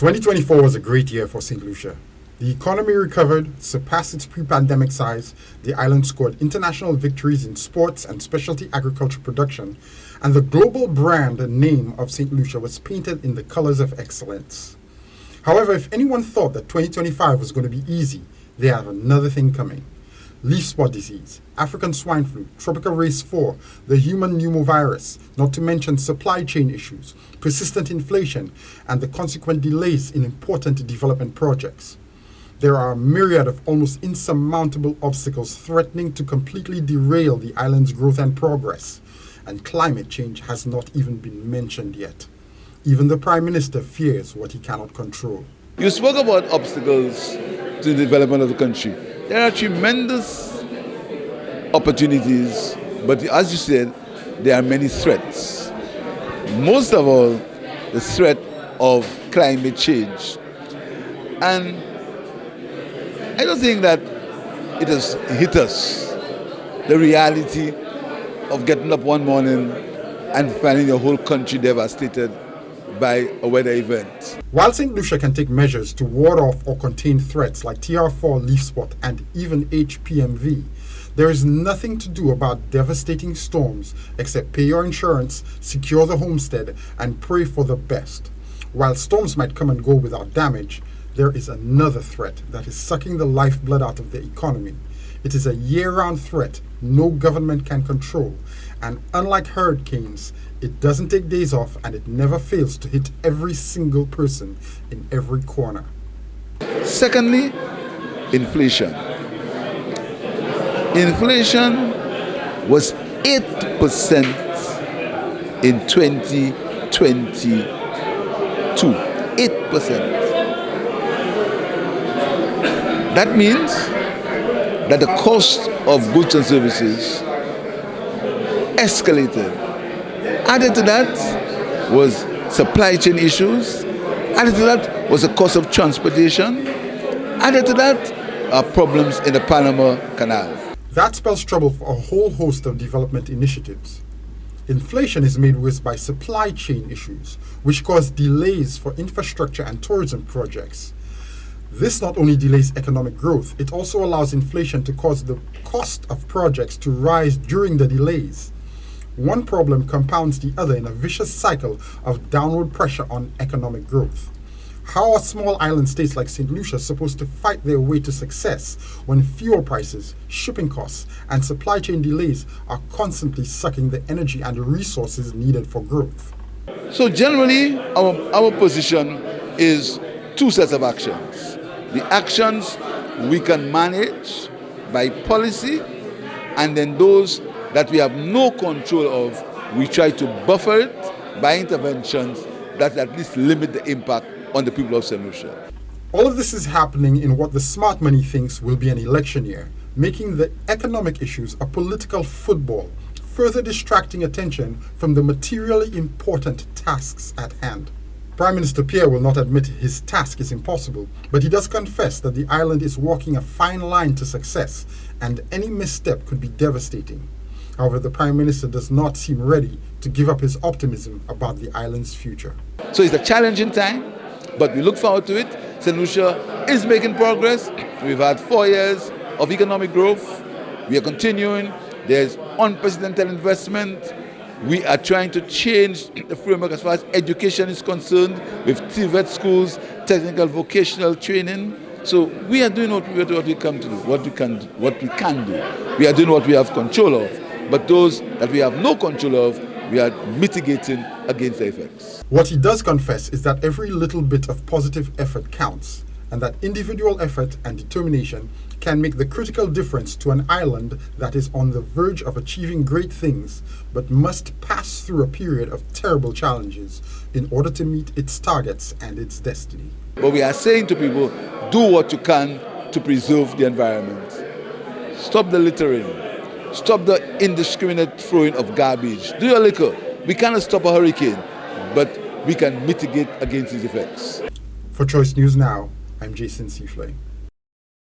2024 was a great year for St. Lucia. The economy recovered, surpassed its pre-pandemic size, the island scored international victories in sports and specialty agriculture production, and the global brand and name of St. Lucia was painted in the colors of excellence. However, if anyone thought that 2025 was going to be easy, they have another thing coming. Leaf spot disease, African swine flu, tropical race 4, the human pneumovirus, not to mention supply chain issues, persistent inflation, and the consequent delays in important development projects. There are a myriad of almost insurmountable obstacles threatening to completely derail the island's growth and progress, and climate change has not even been mentioned yet. Even the Prime Minister fears what he cannot control. You spoke about obstacles to the development of the country. There are tremendous opportunities, but as you said, there are many threats. Most of all, the threat of climate change. And I don't think that it has hit us, the reality of getting up one morning and finding your whole country devastated by a weather event. While St. Lucia can take measures to ward off or contain threats like TR4 leaf spot and even HPMV, there is nothing to do about devastating storms except pay your insurance, secure the homestead, and pray for the best. While storms might come and go without damage, there is another threat that is sucking the lifeblood out of the economy. It is a year-round threat no government can control, and unlike hurricanes, it doesn't take days off and it never fails to hit every single person in every corner. Secondly, inflation. Inflation was 8% in 2022. 8%. That means that the cost of goods and services escalated. Added to that was supply chain issues. Added to that was the cost of transportation. Added to that are problems in the Panama Canal. That spells trouble for a whole host of development initiatives. Inflation is made worse by supply chain issues, which cause delays for infrastructure and tourism projects. This not only delays economic growth, it also allows inflation to cause the cost of projects to rise during the delays. One problem compounds the other in a vicious cycle of downward pressure on economic growth. How are small island states like St. Lucia supposed to fight their way to success when fuel prices, shipping costs, and supply chain delays are constantly sucking the energy and resources needed for growth? So generally, our position is two sets of actions. The actions we can manage by policy, and then those that we have no control of, we try to buffer it by interventions that at least limit the impact on the people of St. Lucia. All of this is happening in what the smart money thinks will be an election year, making the economic issues a political football, further distracting attention from the materially important tasks at hand. Prime Minister Pierre will not admit his task is impossible, but he does confess that the island is walking a fine line to success, and any misstep could be devastating. However, the Prime Minister does not seem ready to give up his optimism about the island's future. So it's a challenging time, but we look forward to it. St. Lucia is making progress. We've had 4 years of economic growth. We are continuing. There's unprecedented investment. We are trying to change the framework as far as education is concerned with TVET schools, technical vocational training. So we are doing what we can do, what we can do. We are doing what we have control of. But those that we have no control of, we are mitigating against the effects. What he does confess is that every little bit of positive effort counts, and that individual effort and determination can make the critical difference to an island that is on the verge of achieving great things, but must pass through a period of terrible challenges in order to meet its targets and its destiny. But we are saying to people, do what you can to preserve the environment. Stop the littering. Stop the indiscriminate throwing of garbage. Do your little. We cannot stop a hurricane, but we can mitigate against its effects. For Choice News Now, I'm Jason Seaflay.